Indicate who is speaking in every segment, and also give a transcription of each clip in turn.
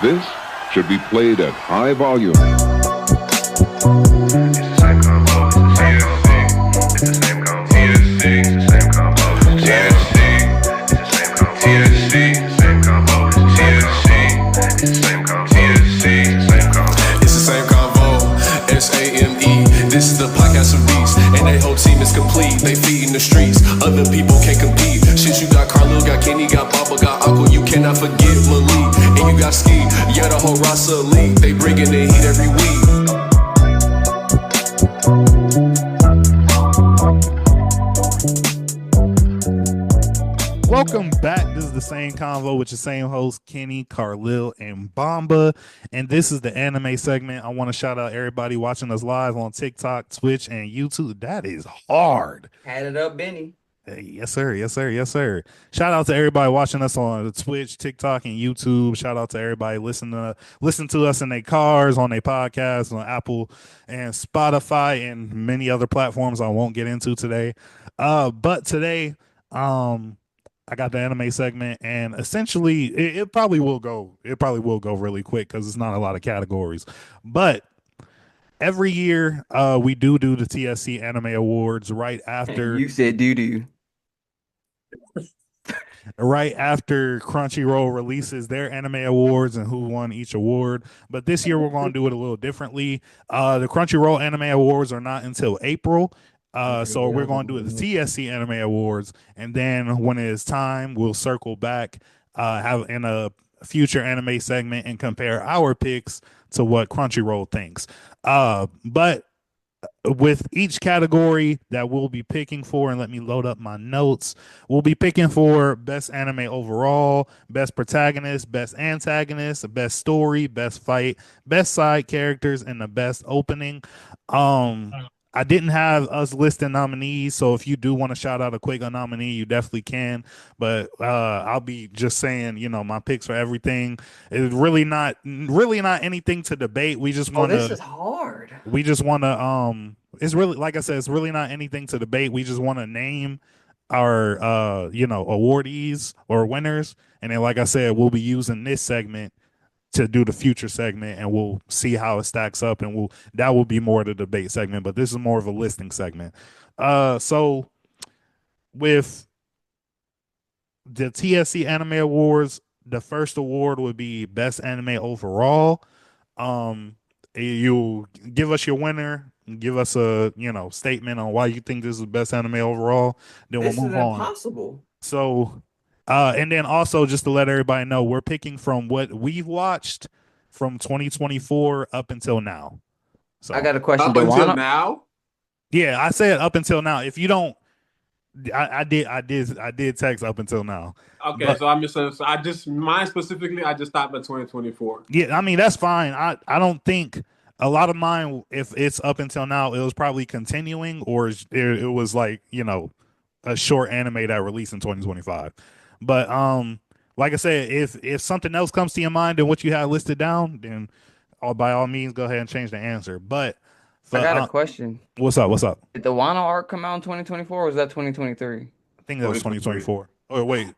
Speaker 1: This should be played at high volume.
Speaker 2: This is the podcast of beats, and their whole team is complete. They feed in the streets, other people can't compete. Shit, you got Carlo, got Kenny, got Baba, got Uncle. You cannot forget Malik, and you got Ski. Yeah, the whole roster elite. They bringin' the heat every week.
Speaker 3: Welcome back. This is the same convo with your same host, Kenny, Carlil, and Bomba. And this is the anime segment. I want to shout out everybody watching us live on TikTok, Twitch, and YouTube. That is hard.
Speaker 4: Had it up, Benny.
Speaker 3: Hey, yes, sir. Yes, sir. Yes, sir. Shout out to everybody watching us on Twitch, TikTok, and YouTube. Shout out to everybody listen to us in their cars, on their podcasts, on Apple and Spotify, and many other platforms I won't get into today. But today, I got the anime segment, and essentially it probably will go really quick because it's not a lot of categories. But every year we do the TSC Anime Awards right after
Speaker 4: You said doo-doo.
Speaker 3: right after Crunchyroll releases their anime awards and who won each award. But this year we're going to do it a little differently. The Crunchyroll Anime Awards are not until April. So we're going to do the TSC Anime Awards, and then when it is time, we'll circle back, have in a future anime segment and compare our picks to what Crunchyroll thinks. But with each category that we'll be picking for, and let me load up my notes, we'll be picking for best anime overall, best protagonist, best antagonist, best story, best fight, best side characters, and the best opening. I didn't have us listing nominees, so if you do want to shout out a quick nominee, you definitely can. But I'll be just saying, my picks for everything. It's really not anything to debate. We just want to.
Speaker 4: This is hard.
Speaker 3: We just want to. It's really, like I said, it's really not anything to debate. We just want to name our awardees or winners, and then, like I said, we'll be using this segment to do the future segment, and we'll see how it stacks up, and that will be more of the debate segment, but this is more of a listing segment. So with the TSC Anime Awards, the first award would be best anime overall. You give us your winner, give us a statement on why you think this is the best anime overall, then we'll move on.
Speaker 4: Impossible.
Speaker 3: So and then also, just to let everybody know, we're picking from what we've watched from 2024 up until now. So
Speaker 4: I got a question.
Speaker 5: Up until now?
Speaker 3: Yeah, I said up until now. If you don't, I did text up until now.
Speaker 5: Okay,
Speaker 3: but,
Speaker 5: so I misunderstood. Mine specifically, I just stopped at 2024.
Speaker 3: Yeah, I mean, that's fine. I don't think a lot of mine, if it's up until now, it was probably continuing, or it was like, a short anime that released in 2025. But like I said, if something else comes to your mind than what you had listed down, then by all means go ahead and change the answer. But
Speaker 4: I got a question.
Speaker 3: What's up?
Speaker 4: Did the Wano arc come out in 2024 or was that 2023?
Speaker 3: I think that was 2024. Oh wait,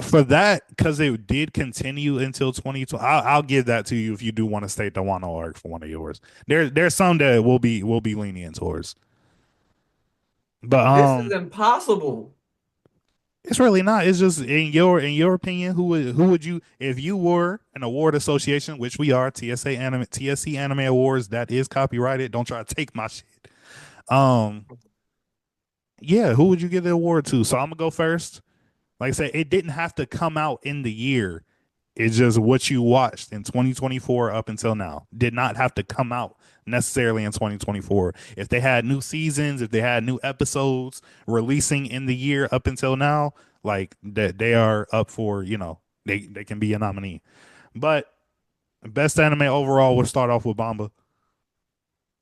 Speaker 3: for that, because it did continue until 2020. I'll give that to you if you do want to state the Wano arc for one of yours. There's some that we'll be lenient towards. But
Speaker 4: this is impossible.
Speaker 3: It's really not. It's just in your opinion, who would you, if you were an award association, which we are, TSC Anime Awards, that is copyrighted. Don't try to take my shit. Yeah, who would you give the award to? So I'm gonna go first. Like I said, it didn't have to come out in the year. It's just what you watched in 2024 up until now. Did not have to come out necessarily in 2024. If they had new seasons, if they had new episodes releasing in the year up until now, like that, they are up for, they can be a nominee. But best anime overall, we'll start off with Bomba.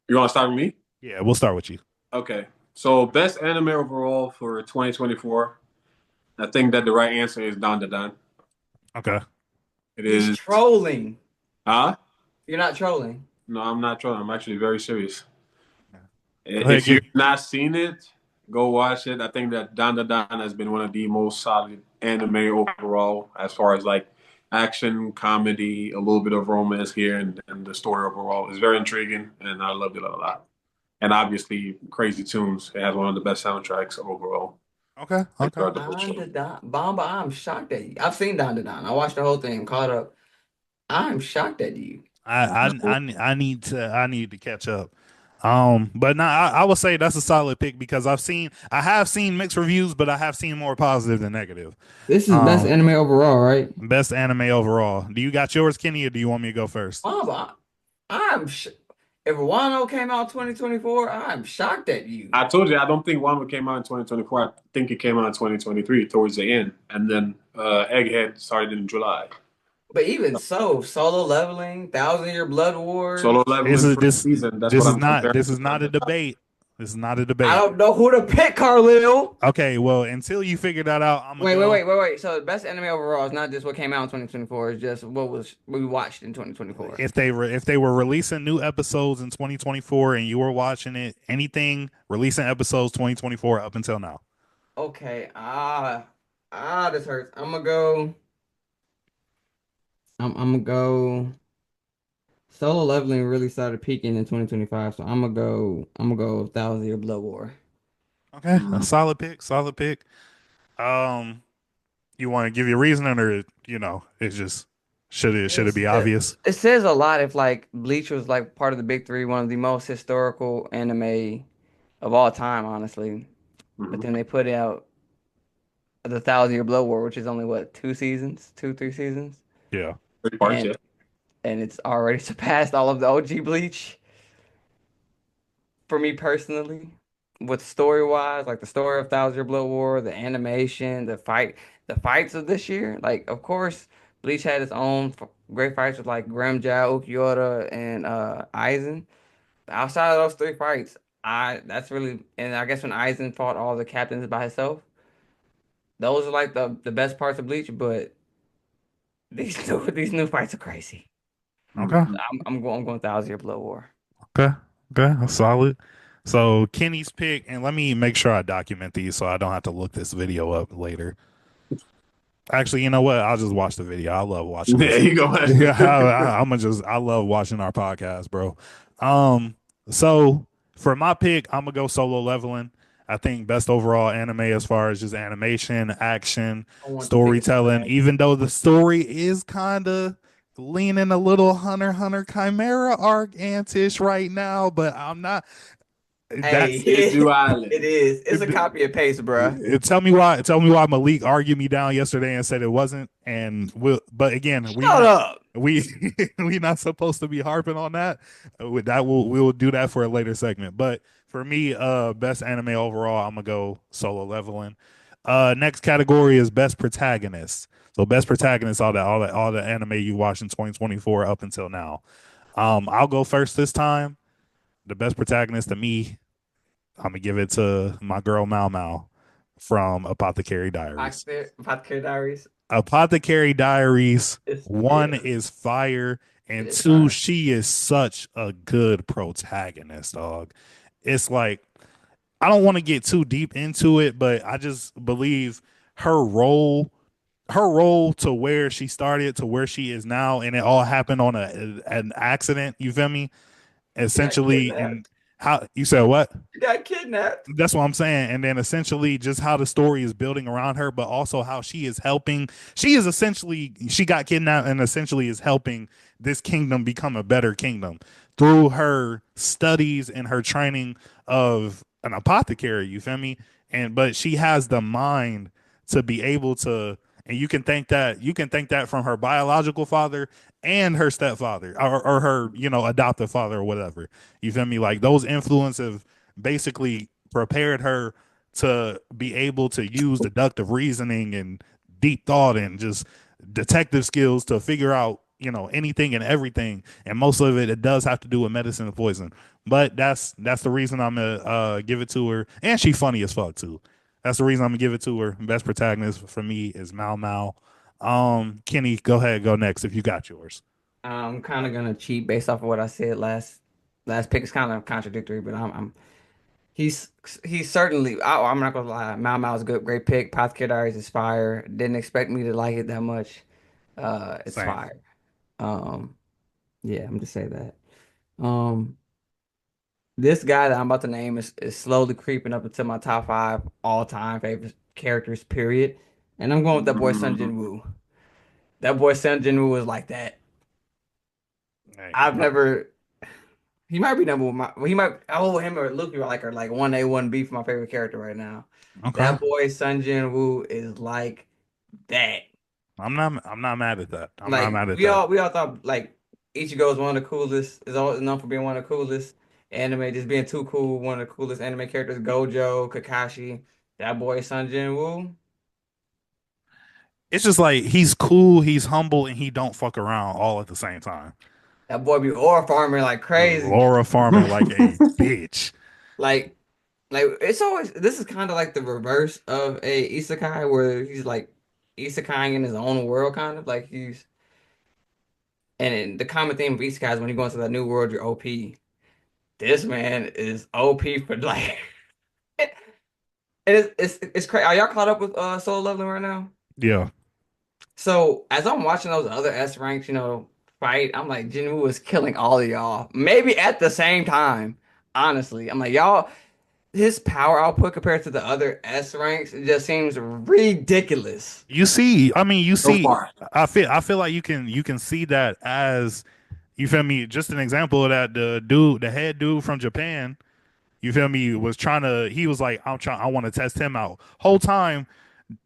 Speaker 5: You want to start with me?
Speaker 3: Yeah, we'll start with you.
Speaker 5: Okay. So best anime overall for 2024. I think that the right answer is Dan Da Dan.
Speaker 3: Okay.
Speaker 5: It is
Speaker 4: He's trolling.
Speaker 5: Huh?
Speaker 4: You're not trolling.
Speaker 5: No, I'm not trolling. I'm actually very serious.
Speaker 3: ahead,
Speaker 5: If you've not seen it, go watch it. I think that Dan Da Dan has been one of the most solid anime overall, as far as like action, comedy, a little bit of romance here, and the story overall is very intriguing, and I loved it a lot. And obviously, Crazy Tunes. It has one of the best soundtracks overall.
Speaker 3: Okay, okay.
Speaker 5: Throughout the whole
Speaker 4: Don
Speaker 5: show.
Speaker 4: to Don. Bomba, I'm shocked at you. I've seen Don to Don. I watched the whole thing, caught up. I'm shocked at you.
Speaker 3: I need to catch up. But now I will say that's a solid pick because I have seen mixed reviews, but I have seen more positive than negative.
Speaker 4: This is best
Speaker 3: Um,
Speaker 4: anime overall, right?
Speaker 3: best anime overall. Do you got yours, Kenny, or do you want me to go first?
Speaker 4: Bomba, if Wano came out 2024, I'm shocked at you.
Speaker 5: I told you I don't think Wano came out in 2024. I think it came out in 2023 towards the end, and then Egghead started in July.
Speaker 4: But even so, Solo Leveling, Thousand Year Blood Wars.
Speaker 5: Solo Leveling
Speaker 3: This is
Speaker 5: first season. That's
Speaker 3: this
Speaker 5: what
Speaker 3: is
Speaker 5: I'm
Speaker 3: not
Speaker 5: comparing.
Speaker 3: this is not a debate. This is not a
Speaker 4: I
Speaker 3: debate.
Speaker 4: don't know who to pick, Carlil.
Speaker 3: Okay, well, until you figure that out, I'm gonna
Speaker 4: Wait. So the best anime overall is not just what came out in 2024. It's just what we watched in 2024.
Speaker 3: If they were releasing new episodes in 2024 and you were watching it, anything releasing episodes 2024 up until now.
Speaker 4: Okay. This hurts. I'm gonna go. I'm gonna go. Solo Leveling really started peaking in 2025, so I'm gonna go. Thousand Year Blood War.
Speaker 3: Okay, a solid pick, solid pick. Um, you want to give your reasoning, or it's just should it be obvious?
Speaker 4: It says a lot if like Bleach was like part of the big three, one of the most historical anime of all time, honestly. But then they put out the Thousand Year Blood War, which is only what 3 seasons,
Speaker 3: Yeah.
Speaker 5: Three parts,
Speaker 4: and
Speaker 5: yeah.
Speaker 4: it's already surpassed all of the OG Bleach for me personally. With story wise, like the story of Thousand Year Blood War, the animation, the fights of this year. Like, of course, Bleach had its own great fights with like Gremja, Ukiyoda, and Aizen. Outside of those three fights, that's really, and I guess when Aizen fought all the captains by himself, those are like the best parts of Bleach. But these new fights are crazy.
Speaker 3: Okay.
Speaker 4: I'm going Thousand Year Blood War.
Speaker 3: Okay. Okay. Solid. So Kenny's pick, and let me make sure I document these so I don't have to look this video up later. Actually, you know what? I'll just watch the video. I love watching
Speaker 5: There
Speaker 3: this.
Speaker 5: you go.
Speaker 3: Yeah, I love watching our podcast, bro. So for my pick, I'm gonna go Solo Leveling. I think best overall anime as far as just animation, action,
Speaker 4: I want to take it
Speaker 3: storytelling.
Speaker 4: back.
Speaker 3: Even though the story is kind of leaning a little Hunter Chimera arc antish right now, but I'm not.
Speaker 4: Hey,
Speaker 3: That's
Speaker 5: It's New Island.
Speaker 4: it is. It's a copy and paste, bruh.
Speaker 3: Tell me why. Tell me why Malik argued me down yesterday and said it wasn't. And but again,
Speaker 4: Shut up.
Speaker 3: we we not supposed to be harping on that. We will do that for a later segment. But for me, best anime overall, I'm gonna go Solo Leveling. Next category is best protagonist. So best protagonist, all the anime you watched in 2024 up until now. I'll go first this time. The best protagonist to me, I'm gonna give it to my girl Mau Mau from Apothecary Diaries.
Speaker 4: Apothecary Diaries.
Speaker 3: Apothecary Diaries, one
Speaker 4: Yeah.
Speaker 3: is fire, and
Speaker 4: It is
Speaker 3: two,
Speaker 4: fire.
Speaker 3: she is such a good protagonist, dog. It's like I don't want to get too deep into it, but I just believe her role to where she started to where she is now, and it all happened on an accident. You feel me? Essentially, and how you said what?
Speaker 4: She got kidnapped.
Speaker 3: That's what I'm saying. And then essentially just how the story is building around her, but also how she is helping. She got kidnapped and essentially is helping this kingdom become a better kingdom through her studies and her training of an apothecary. You feel me? But she has the mind to be able to, and you can thank that from her biological father and her stepfather or her, adoptive father or whatever. You feel me? Like those influences have basically prepared her to be able to use deductive reasoning and deep thought and just detective skills to figure out, anything and everything. And most of it does have to do with medicine and poison. But that's the reason I'm gonna give it to her. And she's funny as fuck too. That's the reason I'm gonna give it to her. Best protagonist for me is Mau Mau. Kenny, go ahead, go next if you got yours.
Speaker 4: I'm kind of gonna cheat based off of what I said last pick is kind of contradictory, but I'm he's certainly. I'm not gonna lie. Mao Mao's a good, great pick. Apothecary Diaries is fire. Didn't expect me to like it that much. It's
Speaker 3: Same.
Speaker 4: fire. Um, yeah, I'm just say that. Um, this guy that I'm about to name is slowly creeping up into my top five all time favorite characters. Period. And I'm going with that boy Sun
Speaker 5: Mm,
Speaker 4: Jin Woo. That boy Sun Jin Woo is like that.
Speaker 3: Hey,
Speaker 4: I've never. He might be number one. He might. Oh, him or Luke are like 1A, 1B for my favorite character right now.
Speaker 3: okay.
Speaker 4: That boy Sun Jin Woo is like that.
Speaker 3: I'm not mad at that. I'm not
Speaker 4: Like
Speaker 3: mad at
Speaker 4: we all thought like Ichigo is one of the coolest. Is always known for being one of the coolest anime, just being too cool. One of the coolest anime characters. Gojo, Kakashi. That boy Sun Jin Woo.
Speaker 3: It's just like he's cool, he's humble, and he don't fuck around all at the same time.
Speaker 4: That boy be ore farming like crazy.
Speaker 3: Laura farming like a bitch.
Speaker 4: Like it's always this is kind of like the reverse of a isekai where he's like isekai in his own world, kind of like he's. And the common theme of isekai is when you go into that new world, you're OP. This man is OP for like. And it's crazy. Are y'all caught up with Solo Leveling right now?
Speaker 3: Yeah.
Speaker 4: So as I'm watching those other S ranks, fight, I'm like, Jinwoo is killing all of y'all. Maybe at the same time. Honestly, I'm like, y'all, his power output compared to the other S ranks, it just seems ridiculous.
Speaker 3: You see, I mean, you
Speaker 5: so
Speaker 3: see,
Speaker 5: far.
Speaker 3: I feel like you can see that as you feel me. Just an example of that, the head dude from Japan, you feel me, was trying to. He was like, I want to test him out. Whole time,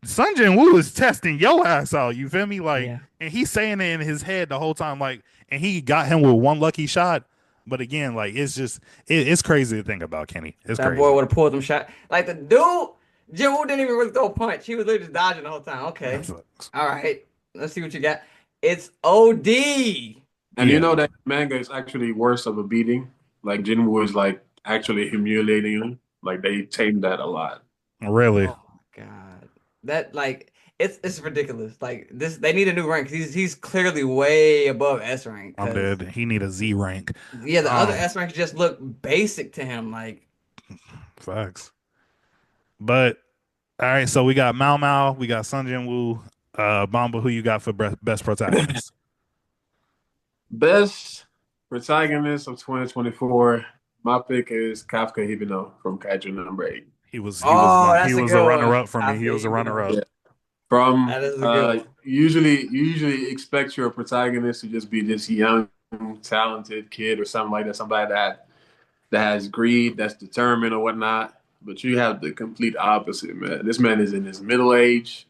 Speaker 3: Sun Jin Woo is testing your ass out. You feel me, like,
Speaker 4: Yeah.
Speaker 3: and he's saying it in his head the whole time, like, and he got him with one lucky shot. But again, like, it's just it's crazy to think about, Kenny. It's
Speaker 4: That boy
Speaker 3: crazy.
Speaker 4: would have pulled them shot. Like the dude, Jinwoo didn't even really throw a punch. He was literally just dodging the whole time. Okay. All right. Let's see what you got. It's OD.
Speaker 5: And you
Speaker 3: Yeah,
Speaker 5: know that manga is actually worse of a beating. Like Jinwoo is like actually humiliating him. Like they tamed that a lot.
Speaker 3: really.
Speaker 4: Oh my God. That like it's ridiculous. Like this they need a new rank. He's clearly way above S rank
Speaker 3: I'm
Speaker 4: because
Speaker 3: dead. He need a Z rank.
Speaker 4: yeah, the other
Speaker 3: Um,
Speaker 4: S ranks just look basic to him. Like
Speaker 3: Facts. But all right, so we got Mao Mao, we got Sun Jin Woo, Bamba. Who you got for best protagonist?
Speaker 5: Best protagonist of 2024. My pick is Kafka Hibino from Kaiju number 8.
Speaker 4: oh,
Speaker 3: He
Speaker 4: that's a
Speaker 3: was a
Speaker 4: good
Speaker 3: runner
Speaker 4: one.
Speaker 3: up for me.
Speaker 4: I
Speaker 3: He
Speaker 4: feel
Speaker 3: was a
Speaker 4: you,
Speaker 3: runner up.
Speaker 5: Yeah. From
Speaker 4: that is a good one.
Speaker 5: usually expect your protagonist to just be this young, talented kid or something like that, somebody that has greed, that's determined or whatnot. But you have the complete opposite, man. This man is in his middle age.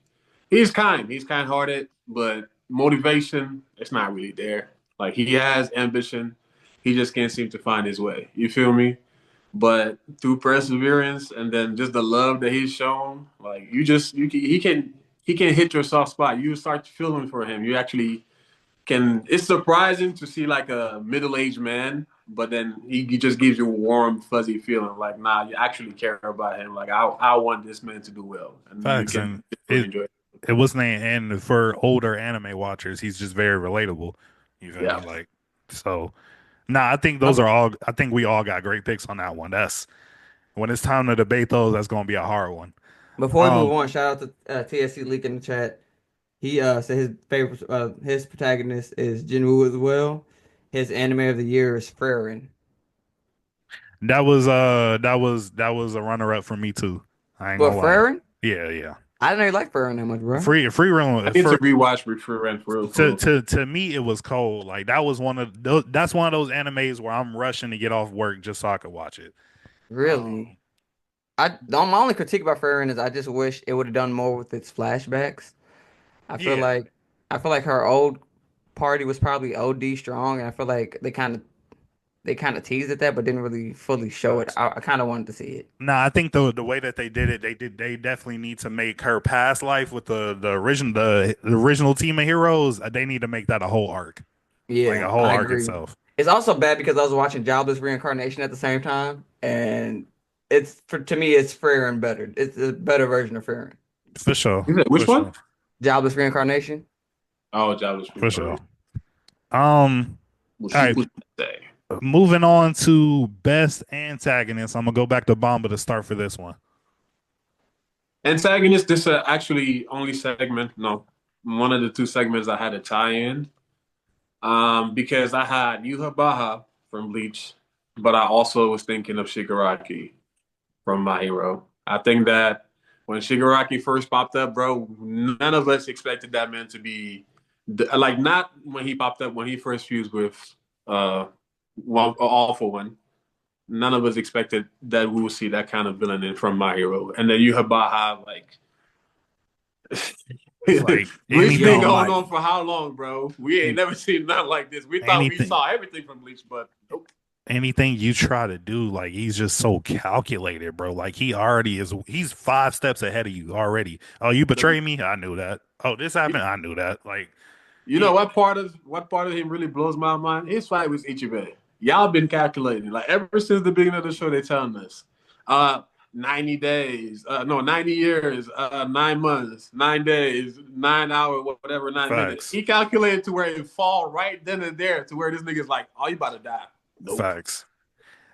Speaker 5: He's kind hearted, but motivation, it's not really there. Like he has ambition, he just can't seem to find his way. You feel me? But through perseverance and then just the love that he's shown, like he can hit your soft spot. You start feeling for him. You actually can. It's surprising to see like a middle aged man, but then he just gives you a warm, fuzzy feeling. Like, nah, you actually care about him. Like, I want this man to do well, and you
Speaker 3: Facts,
Speaker 5: can
Speaker 3: and
Speaker 5: really
Speaker 3: it
Speaker 5: enjoy it.
Speaker 3: it wasn't. And for older anime watchers, he's just very relatable. You feel me?
Speaker 5: Yeah.
Speaker 3: Like so. Nah, I think those
Speaker 4: Um,
Speaker 3: are all. I think we all got great picks on that one. That's when it's time to debate those. That's going to be a hard one.
Speaker 4: Before we move
Speaker 3: Um,
Speaker 4: on, shout out to TSC Leak in the chat. He said his favorite his protagonist is Jinwoo as well. His anime of the year is Frieren.
Speaker 3: that was a runner up for me too. I ain't
Speaker 4: But
Speaker 3: gonna lie.
Speaker 4: Frieren?
Speaker 3: Yeah, yeah.
Speaker 4: I didn't know you like Frieren that much, bro.
Speaker 3: Free
Speaker 5: I
Speaker 3: run
Speaker 5: need to
Speaker 3: for
Speaker 5: rewatch Refer and for real, for real.
Speaker 3: to me it was cold. Like that was one of those. That's one of those animes where I'm rushing to get off work just so I could watch it.
Speaker 4: Really? My only critique about Frieren is I just wish it would have done more with its flashbacks. I feel
Speaker 3: Yeah,
Speaker 4: like I feel like her old party was probably OD strong, and I feel like they kind of teased at that, but didn't really fully show it.
Speaker 3: facts.
Speaker 4: I kind of wanted to see it.
Speaker 3: Nah, I think the way that they did it, they definitely need to make her past life with the original team of heroes. They need to make that a whole arc, like a
Speaker 4: Yeah,
Speaker 3: whole
Speaker 4: I
Speaker 3: arc
Speaker 4: agree.
Speaker 3: itself.
Speaker 4: It's also bad because I was watching Jobless Reincarnation at the same time, and to me it's Frieren better. It's a better version of Frieren.
Speaker 3: For sure,
Speaker 5: You said
Speaker 3: for
Speaker 5: which one?
Speaker 3: sure,
Speaker 4: Jobless Reincarnation.
Speaker 5: Oh, Jobless
Speaker 3: for
Speaker 5: Reincarnation.
Speaker 3: sure. Um,
Speaker 5: What
Speaker 3: all
Speaker 5: she
Speaker 3: right,
Speaker 5: would say.
Speaker 3: moving on to best antagonist. I'm gonna go back to Bomba to start for this one.
Speaker 5: Antagonist, this actually only segment, no, one of the two segments I had a tie-in. Because I had Yuha Baha from Bleach, but I also was thinking of Shigaraki from My Hero. I think that when Shigaraki first popped up, bro, none of us expected that man to be like not when he popped up when he first fused with All for One. None of us expected that we would see that kind of villain in from My Hero, and then Yuha Baha like.
Speaker 3: Like
Speaker 5: Bleach been
Speaker 3: anything,
Speaker 5: going
Speaker 3: like
Speaker 5: on for how long, bro? We ain't never seen nothing like this. We thought we
Speaker 3: anything,
Speaker 5: saw everything from Bleach, but nope.
Speaker 3: anything you try to do, like he's just so calculated, bro. Like he already is. He's 5 steps ahead of you already. Oh, you
Speaker 5: The-
Speaker 3: betrayed me. I knew that. Oh, this happened. I knew that. Like
Speaker 5: You know
Speaker 3: he,
Speaker 5: what part of him really blows my mind? His fight with Ichiban. Y'all been calculating like ever since the beginning of the show. They telling us, 90 days, no, 90 years, 9 months, 9 days, 9 hours, whatever, 9 minutes.
Speaker 3: facts,
Speaker 5: He calculated to where it fall right then and there to where this nigga's like, oh, you about to die. Nope.
Speaker 3: facts.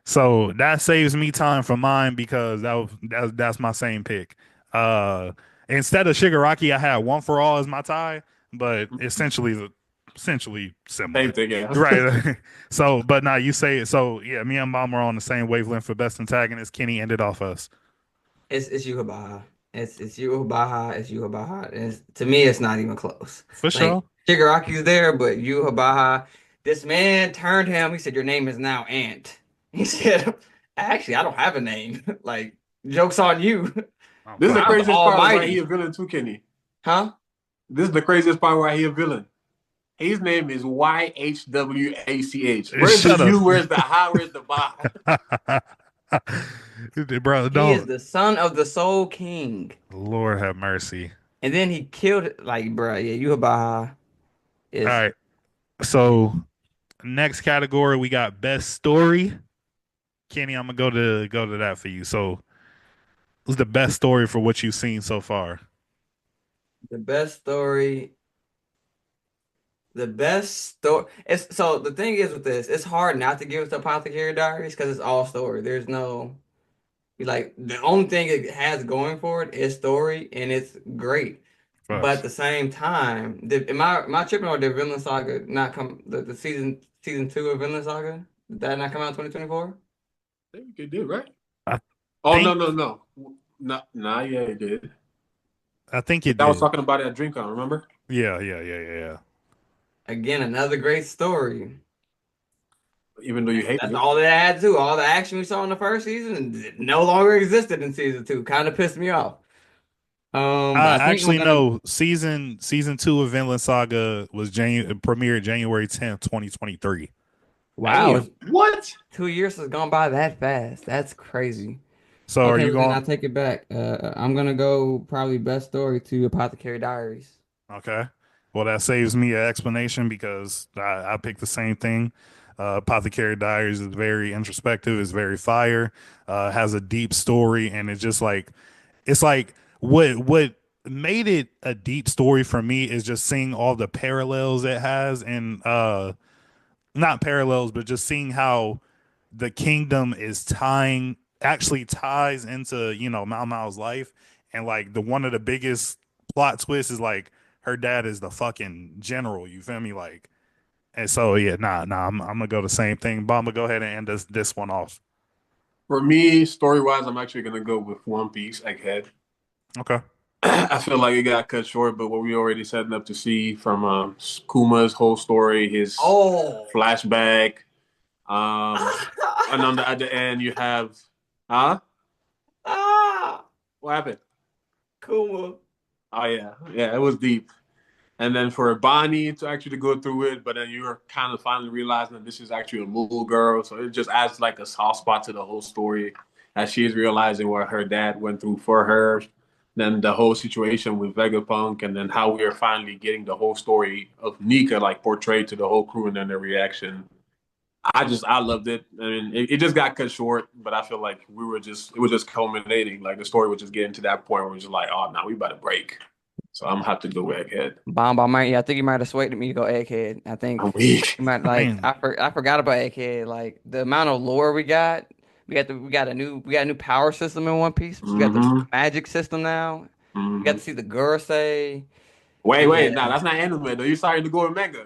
Speaker 3: So that saves me time for mine because that's my same pick. Uh, Instead of Shigaraki, I had One for All as my tie, but essentially
Speaker 5: Same
Speaker 3: similar,
Speaker 5: thing, yeah.
Speaker 3: right? So, but now you say it. So yeah, me and Mom are on the same wavelength for best antagonist. Kenny ended off us
Speaker 4: It's Yuha Baha. It's Yuha Baha. It's Yuha Baha. To me, it's not even close.
Speaker 3: for
Speaker 4: Like
Speaker 3: sure.
Speaker 4: Shigaraki's there, but Yuha Baha. This man turned him. He said, "Your name is now Ant." He said, "Actually, I don't have a name. Like, joke's on you.
Speaker 3: Oh,
Speaker 5: This is the
Speaker 4: I'm the
Speaker 5: craziest part of why he
Speaker 4: Almighty."
Speaker 5: a villain too, Kenny.
Speaker 4: Huh?
Speaker 5: This is the craziest part why he a villain. His name is YHWACH. Where's the
Speaker 3: Shut up,
Speaker 5: U? Where's the H? Where's the Ba?
Speaker 3: bro.
Speaker 4: He is
Speaker 3: Don't.
Speaker 4: the son of the Soul King.
Speaker 3: Lord have mercy.
Speaker 4: And then he killed like, bruh, yeah, Yuha Baha
Speaker 3: All
Speaker 4: is
Speaker 3: right. So next category, we got best story. Kenny, I'm gonna go to that for you. So, what's the best story for what you've seen so far?
Speaker 4: the best story. The best story. It's so the thing is with this, it's hard not to give it to Apothecary Diaries because it's all story. There's no like the only thing it has going for it is story and it's great. But at
Speaker 3: Facts.
Speaker 4: the same time, am I tripping or did Vinland Saga not come the season 2 of Vinland Saga? Did that not come out in 2024?
Speaker 5: I think it did, right?
Speaker 3: I
Speaker 5: Oh, no,
Speaker 3: think
Speaker 5: no, no. Nah, yeah, it did.
Speaker 3: I think it
Speaker 5: I was
Speaker 3: did.
Speaker 5: talking about it at DreamCon, remember?
Speaker 3: Yeah.
Speaker 4: Again, another great story.
Speaker 5: Even though you hated
Speaker 4: That's
Speaker 5: it.
Speaker 4: all they had to do. All the action we saw in the first season no longer existed in season 2. Kind of pissed me off. But
Speaker 3: I
Speaker 4: I think I'm
Speaker 3: actually
Speaker 4: gonna.
Speaker 3: know season 2 of Vinland Saga was premiered January 10th, 2023.
Speaker 4: Wow,
Speaker 5: Damn. What?
Speaker 4: 2 years has gone by that fast. That's crazy.
Speaker 3: So, are
Speaker 4: Okay,
Speaker 3: you
Speaker 4: well, then
Speaker 3: going?
Speaker 4: I take it back. I'm gonna go probably best story to Apothecary Diaries.
Speaker 3: Okay. Well, that saves me an explanation because I picked the same thing. Apothecary Diaries is very introspective, is very fire, has a deep story, and it's just like it's like what made it a deep story for me is just seeing all the parallels it has and not parallels, but just seeing how the kingdom is tying actually ties into Mao Mao's life, and like the one of the biggest plot twists is like her dad is the fucking general. You feel me? Like, and so yeah, nah. I'm gonna go the same thing. But I'm gonna go ahead and end this one off.
Speaker 5: For me, story-wise, I'm actually going to go with One Piece, Egghead.
Speaker 3: Okay.
Speaker 5: I feel like it got cut short, but what we already setting up to see from Kuma's whole story, his
Speaker 4: Oh.
Speaker 5: flashback, and on the other end you have, huh?
Speaker 4: Ah,
Speaker 5: What happened?
Speaker 4: Kuma.
Speaker 5: Oh yeah, it was deep. And then for Bonnie to actually go through it, but then you're kind of finally realizing that this is actually a little girl, so it just adds like a soft spot to the whole story as she's realizing what her dad went through for her. Then the whole situation with Vegapunk, and then how we are finally getting the whole story of Nika like portrayed to the whole crew and then their reaction. I loved it. I mean, it just got cut short, but I feel like it was just culminating. Like the story was just getting to that point where we're just like, oh, now we about to break. So I'm gonna have to go Egghead.
Speaker 4: Bomb, I think you might have swayed me to go Egghead. I think
Speaker 5: I'm weak.
Speaker 4: you might
Speaker 3: I
Speaker 4: like
Speaker 3: mean,
Speaker 4: I forgot about Egghead. Like the amount of lore we got. We got a new power system in One Piece. We got the
Speaker 5: Mm-hmm.
Speaker 4: magic system now. We got
Speaker 5: Mm-hmm.
Speaker 4: to see the Gurusei.
Speaker 5: Wait,
Speaker 4: Yeah.
Speaker 5: nah, that's not anime though. You starting to go with manga.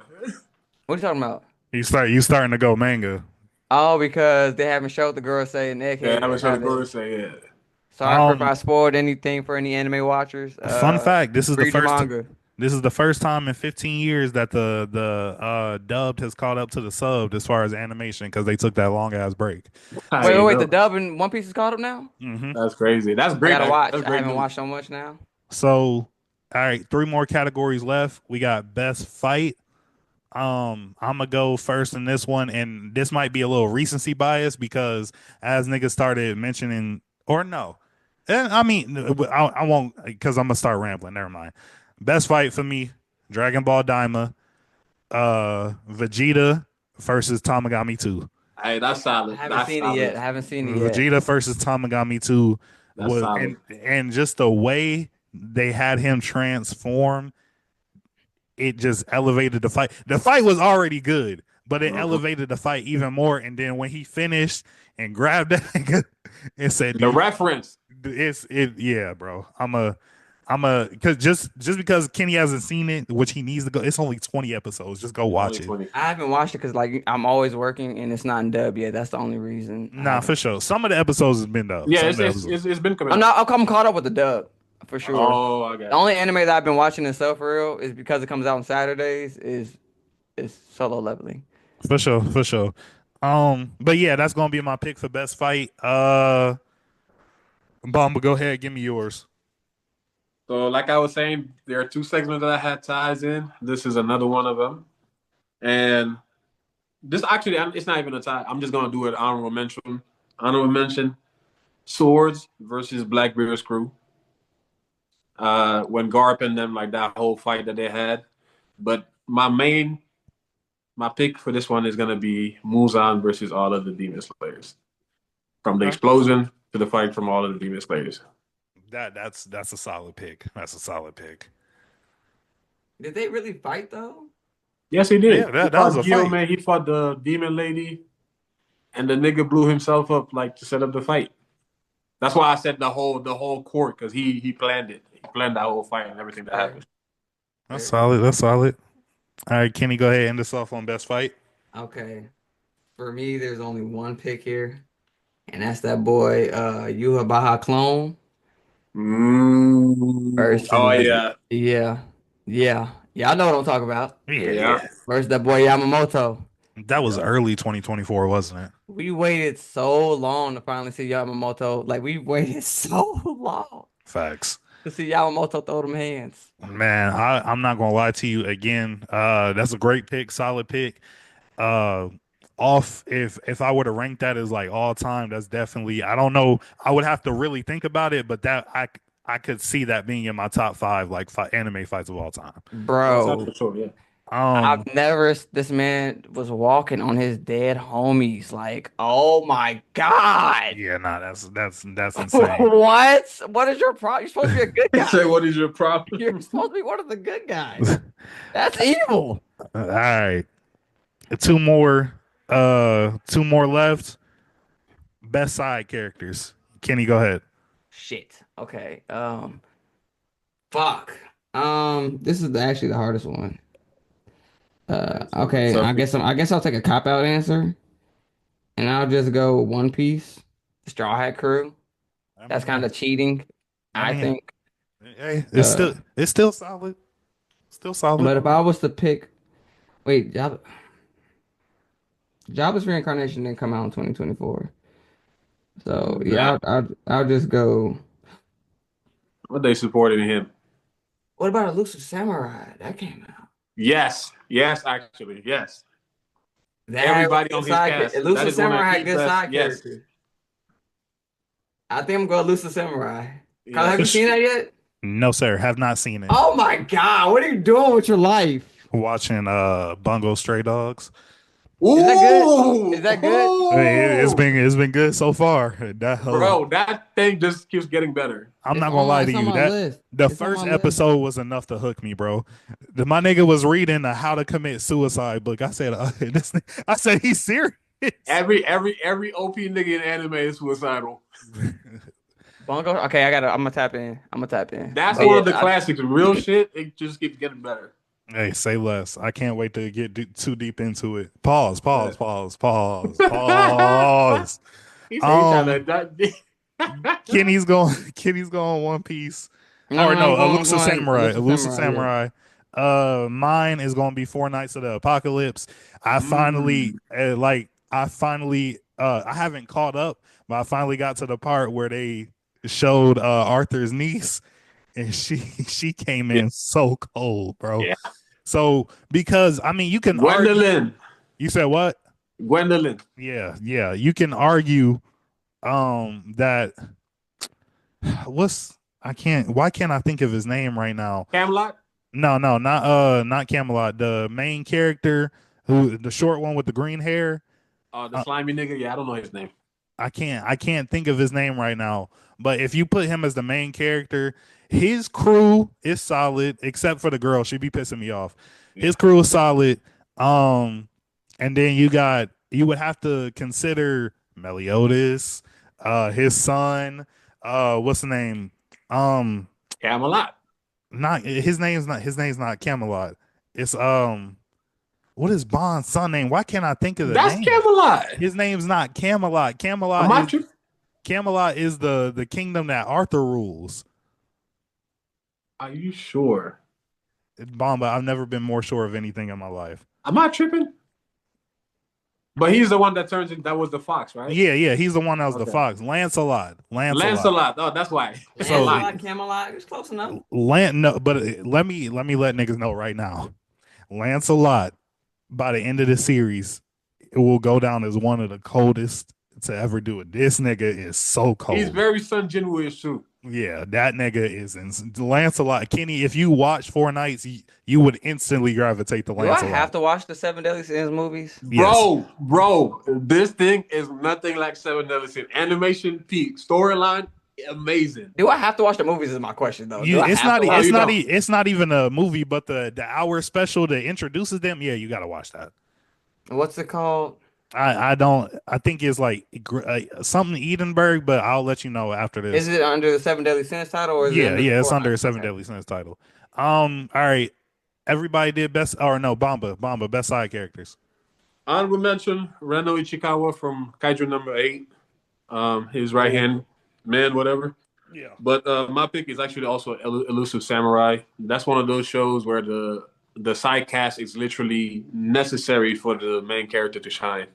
Speaker 4: What are you talking about?
Speaker 3: you starting to go manga.
Speaker 4: Oh, because they haven't showed the Gurusei and
Speaker 5: Yeah,
Speaker 4: Egghead
Speaker 5: I
Speaker 4: yet,
Speaker 5: was trying
Speaker 4: have
Speaker 5: to go
Speaker 4: they?
Speaker 5: and say yeah.
Speaker 4: Sorry for if
Speaker 3: Um,
Speaker 4: I spoiled anything for any anime watchers.
Speaker 3: Fun fact:
Speaker 4: Read your manga.
Speaker 3: this is the first time in 15 years that the dubbed has caught up to the subbed as far as animation because they took that long ass break.
Speaker 5: I
Speaker 4: Wait, wait,
Speaker 5: ain't
Speaker 4: wait. The
Speaker 5: know.
Speaker 4: dub in One Piece is caught up now?
Speaker 3: Hmm.
Speaker 5: That's crazy. That's
Speaker 4: I
Speaker 5: great.
Speaker 4: gotta watch.
Speaker 5: That's
Speaker 4: I
Speaker 5: great
Speaker 4: haven't
Speaker 5: news.
Speaker 4: watched so much now.
Speaker 3: So, all right, three more categories left. We got best fight. I'm gonna go first in this one, and this might be a little recency bias because as niggas started mentioning, or no, I mean, I won't because I'm gonna start rambling. Never mind. Best fight for me: Dragon Ball Daima, Vegeta versus Tamagami 2.
Speaker 5: Hey, that's
Speaker 4: I
Speaker 5: solid.
Speaker 4: haven't
Speaker 5: That's
Speaker 4: seen it yet.
Speaker 5: solid.
Speaker 4: I haven't seen it yet.
Speaker 3: Vegeta versus Tamagami 2
Speaker 5: That's
Speaker 3: was,
Speaker 5: solid.
Speaker 3: and just the way they had him transform, it just elevated the fight. The fight was already good, but it
Speaker 5: Mhm.
Speaker 3: elevated the fight even more. And then when he finished and grabbed that nigga and said,
Speaker 5: The
Speaker 3: "Dude,
Speaker 5: reference.
Speaker 3: yeah, bro. Because just because Kenny hasn't seen it, which he needs to go. It's only 20 episodes. Just go watch
Speaker 5: Only
Speaker 3: it."
Speaker 5: 20.
Speaker 4: I haven't watched it because like I'm always working and it's not in dub yet. That's the only reason I
Speaker 3: Nah, for
Speaker 4: haven't.
Speaker 3: sure. Some of the episodes has been up.
Speaker 5: Yeah,
Speaker 3: Some of
Speaker 5: it's
Speaker 3: the
Speaker 5: it's
Speaker 3: episodes.
Speaker 5: it's, it's been coming
Speaker 4: I'm
Speaker 5: up.
Speaker 4: not. I'm caught up with the dub for sure.
Speaker 5: Oh, I
Speaker 4: The
Speaker 5: got you.
Speaker 4: only anime that I've been watching itself for real is because it comes out on Saturdays. Is Solo Leveling.
Speaker 3: For sure, for sure. But yeah, that's gonna be my pick for best fight. Bomba, go ahead, give me yours.
Speaker 5: So, like I was saying, there are two segments that I had ties in. This is another one of them, and this actually it's not even a tie. I'm just gonna do it honorable mention. Honorable mention: Swords versus Blackbeard's crew. When Garp and them like that whole fight that they had, but my pick for this one is gonna be Muzan versus all of the Demon Slayers. From the
Speaker 3: Okay.
Speaker 5: explosion to the fight from all of the Demon Slayers.
Speaker 3: That's a solid pick. That's a solid pick.
Speaker 4: Did they really fight though?
Speaker 5: Yes, he
Speaker 3: Yeah,
Speaker 5: did. He
Speaker 3: that was
Speaker 5: fought
Speaker 3: a fight.
Speaker 5: Guillaume, he fought the demon lady, and the nigga blew himself up like to set up the fight. That's why I said the whole court, because he planned it. He planned that whole fight and everything that
Speaker 4: Fair,
Speaker 5: happened.
Speaker 3: That's
Speaker 4: fair.
Speaker 3: solid. That's solid. All right, Kenny, go ahead and end us off on best fight.
Speaker 4: Okay. For me, there's only one pick here, and that's that boy, Yuha Baha Clone
Speaker 5: Oh
Speaker 4: versus
Speaker 5: yeah.
Speaker 4: yeah, yeah. Y'all know what I'm talking about.
Speaker 3: Yeah,
Speaker 5: Yeah.
Speaker 3: yeah.
Speaker 4: Versus that boy Yamamoto.
Speaker 3: That was
Speaker 5: Yeah.
Speaker 3: early 2024, wasn't it?
Speaker 4: We waited so long to finally see Yamamoto. Like we waited so long
Speaker 3: Facts.
Speaker 4: to see Yamamoto throw them hands.
Speaker 3: Man, I'm not gonna lie to you again. That's a great pick, solid pick. Uh, off if I were to rank that as like all time, that's definitely. I don't know. I would have to really think about it, but I could see that being in my top five like anime fights of all time.
Speaker 5: That's
Speaker 4: Bro,
Speaker 5: for sure, yeah.
Speaker 4: I've
Speaker 3: Um,
Speaker 4: never, this man was walking on his dead homies. Like, oh my God.
Speaker 3: yeah, nah, that's insane.
Speaker 4: What? What is your problem? You're supposed to be a good
Speaker 5: He said,
Speaker 4: guy.
Speaker 5: what is your problem?
Speaker 4: You're supposed to be one of the good guys. That's evil.
Speaker 3: All right, two more left. Best side characters. Kenny, go ahead.
Speaker 4: Shit. Okay. Fuck. This is actually the hardest one. Okay.
Speaker 5: So,
Speaker 4: I guess I'll take a cop out answer, and I'll just go One Piece, Straw Hat Crew.
Speaker 3: I
Speaker 4: That's
Speaker 3: mean,
Speaker 4: kind of cheating,
Speaker 3: I
Speaker 4: I
Speaker 3: mean,
Speaker 4: think.
Speaker 3: hey,
Speaker 4: Uh,
Speaker 3: it's still solid. Still solid.
Speaker 4: but if I was to pick, wait, Jabba's reincarnation didn't come out in 2024. So
Speaker 5: nah,
Speaker 4: yeah, I'll just go.
Speaker 5: what they supported him.
Speaker 4: What about Elusive Samurai? That came out.
Speaker 5: Yes, actually, yes.
Speaker 4: That was
Speaker 5: Everybody
Speaker 4: a
Speaker 5: on
Speaker 4: good
Speaker 5: his
Speaker 4: side
Speaker 5: cast. That
Speaker 4: Elusive
Speaker 5: is one of
Speaker 4: Samurai had
Speaker 5: the
Speaker 4: good
Speaker 5: best.
Speaker 4: side
Speaker 5: Yes,
Speaker 4: characters. I think I'm going Elusive Samurai. Kyle, have you
Speaker 5: yes.
Speaker 4: seen that yet?
Speaker 3: No, sir, have not seen it.
Speaker 4: Oh my God, what are you doing with your life?
Speaker 3: Watching Bungo Stray Dogs.
Speaker 5: Ooh,
Speaker 4: Is that good? Is that good?
Speaker 3: Hey,
Speaker 5: ooh.
Speaker 3: it's been good so far.
Speaker 5: Bro, that thing just keeps getting better.
Speaker 3: I'm not gonna lie to
Speaker 6: It's on
Speaker 3: you.
Speaker 6: my
Speaker 3: That
Speaker 6: list.
Speaker 3: the
Speaker 6: It's on
Speaker 3: first
Speaker 6: my list.
Speaker 3: episode was enough to hook me, bro. My nigga was reading the How to Commit Suicide book. I said, I said he's serious.
Speaker 5: Every OP nigga in anime is suicidal.
Speaker 4: Bungo. Okay, I'm gonna tap in. I'm gonna tap in.
Speaker 5: That's
Speaker 4: But
Speaker 5: one
Speaker 4: yeah,
Speaker 5: of the classics. Real shit. It just keeps getting better.
Speaker 3: Hey, say less. I can't wait to get too deep into it. Pause.
Speaker 5: But
Speaker 3: Pause.
Speaker 5: he said he trying
Speaker 3: Um,
Speaker 5: to.
Speaker 3: Kenny's going One Piece.
Speaker 4: no,
Speaker 3: Or
Speaker 4: no,
Speaker 3: no,
Speaker 4: I'm
Speaker 3: Elusive
Speaker 4: going
Speaker 3: Samurai.
Speaker 4: Elusive
Speaker 3: Elusive
Speaker 4: Samurai.
Speaker 3: Samurai. Mine is gonna be Four Nights of the Apocalypse. I
Speaker 5: Mm.
Speaker 3: finally I haven't caught up, but I finally got to the part where they showed Arthur's niece, and she came
Speaker 5: Yeah,
Speaker 3: in so cold, bro.
Speaker 5: yeah.
Speaker 3: So because I mean you can argue.
Speaker 5: Gwendolyn.
Speaker 3: You said what?
Speaker 5: Gwendolyn.
Speaker 3: Yeah. You can argue that what's I can't why can't I think of his name right now?
Speaker 5: Camelot.
Speaker 3: No, not Camelot. The main character, who the short one with the green hair.
Speaker 5: The
Speaker 3: Uh,
Speaker 5: slimy nigga. Yeah, I don't know his name.
Speaker 3: I can't think of his name right now. But if you put him as the main character, his crew is solid, except for the girl. She be pissing me off.
Speaker 5: Yeah.
Speaker 3: His crew is solid. And then you would have to consider Meliodas, his son, what's the name?
Speaker 5: Camelot.
Speaker 3: Not his name's not Camelot. It's what is Bond's son name? Why can't I think of the
Speaker 5: That's
Speaker 3: name?
Speaker 5: Camelot.
Speaker 3: His name's not Camelot.
Speaker 5: Am I tripping?
Speaker 3: Camelot is the kingdom that Arthur rules.
Speaker 5: Are you sure?
Speaker 3: Bomba, I've never been more sure of anything in my life.
Speaker 5: Am I tripping? But he's the one that turns in. That was the fox, right?
Speaker 3: Yeah, he's the one that was the
Speaker 5: Okay.
Speaker 3: fox. Lancelot.
Speaker 5: Lancelot. Oh, that's why.
Speaker 3: So-
Speaker 4: Lancelot, Camelot, it's close enough.
Speaker 3: No, but let me let niggas know right now. Lancelot, by the end of the series, it will go down as one of the coldest to ever do it. This nigga is so cold.
Speaker 5: He's very Sun Jinwoo-ish too.
Speaker 3: Yeah, that nigga is Lancelot. Kenny, if you watch Four Nights, you would instantly gravitate to
Speaker 4: Do I
Speaker 3: Lancelot.
Speaker 4: have to watch the Seven Deadly Sins movies?
Speaker 3: Yes.
Speaker 5: Bro, this thing is nothing like Seven Deadly Sins. Animation peak, storyline amazing.
Speaker 4: Do I have to watch the movies? Is my question though. Do I
Speaker 3: It's
Speaker 4: have
Speaker 3: not.
Speaker 4: to watch-
Speaker 3: It's not even a movie, but the hour special that introduces them. Yeah, you got to watch that.
Speaker 4: What's it called?
Speaker 3: I don't. I think it's like something Edinburgh, but I'll let you know after this.
Speaker 4: Is it under the Seven Deadly Sins title, or is it
Speaker 3: Yeah,
Speaker 4: under the
Speaker 3: it's
Speaker 4: Four
Speaker 3: under a
Speaker 4: Nights?
Speaker 3: Seven
Speaker 4: Okay.
Speaker 3: Deadly Sins title. All right. Everybody did best, or no? Bomba, best side characters.
Speaker 5: Honorable mention: Reno Ichikawa from Kaiju number 8. His right hand man, whatever.
Speaker 3: Yeah.
Speaker 5: But my pick is actually also Elusive Samurai. That's one of those shows where the side cast is literally necessary for the main character to shine.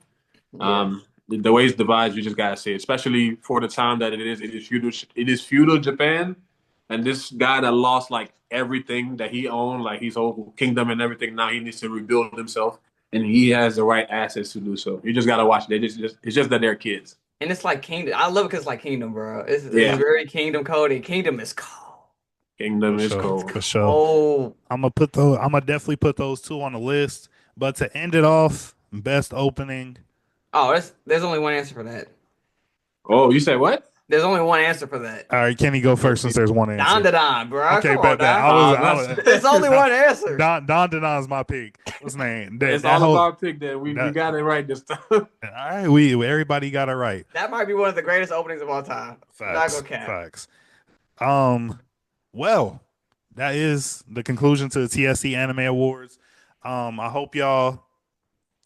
Speaker 5: The way it's devised, you just gotta see it, especially for the time that it is. It is feudal Japan, and this guy that lost like everything that he owned, like his whole kingdom and everything. Now he needs to rebuild himself, and he has the right assets to do so. You just gotta watch it. It's just that they're kids.
Speaker 4: And it's like Kingdom. I love it because it's like Kingdom, bro. It's very Kingdom coded. Kingdom is cold.
Speaker 5: Kingdom is cold.
Speaker 3: For sure.
Speaker 4: Oh,
Speaker 3: I'm gonna definitely put those two on the list. But to end it off, best opening.
Speaker 4: there's only one answer for that.
Speaker 5: Oh, you say what?
Speaker 4: There's only one answer for that.
Speaker 3: All right, Kenny, go first since there's one
Speaker 4: Don
Speaker 3: answer.
Speaker 4: Don, bro.
Speaker 3: Okay,
Speaker 4: Come
Speaker 3: bet
Speaker 4: on,
Speaker 3: that.
Speaker 4: Don.
Speaker 3: I was
Speaker 4: There's only one answer.
Speaker 3: Don Don's my pick. What's his name?
Speaker 5: It's all about pick. Then we got it right this time.
Speaker 3: All right, we everybody got it right.
Speaker 4: That might be one of the greatest openings of all time.
Speaker 3: Facts.
Speaker 4: Not gonna cap.
Speaker 3: Facts. Well, that is the conclusion to the TSC Anime Awards. I hope y'all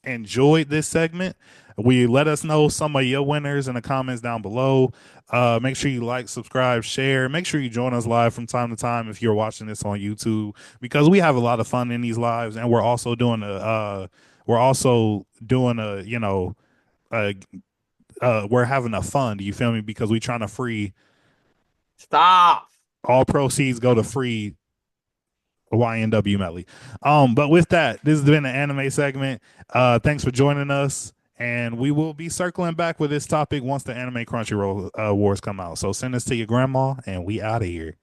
Speaker 3: enjoyed this segment. Let us know some of your winners in the comments down below. Make sure you like, subscribe, share. Make sure you join us live from time to time if you're watching this on YouTube, because we have a lot of fun in these lives, and we're also doing we're having a fund. You feel me? Because we're trying to free.
Speaker 4: Stop.
Speaker 3: All proceeds go to free YNW Melly. But with that, this has been an anime segment. Thanks for joining us, and we will be circling back with this topic once the Anime Crunchyroll Awards come out. So send this to your grandma, and we out of here.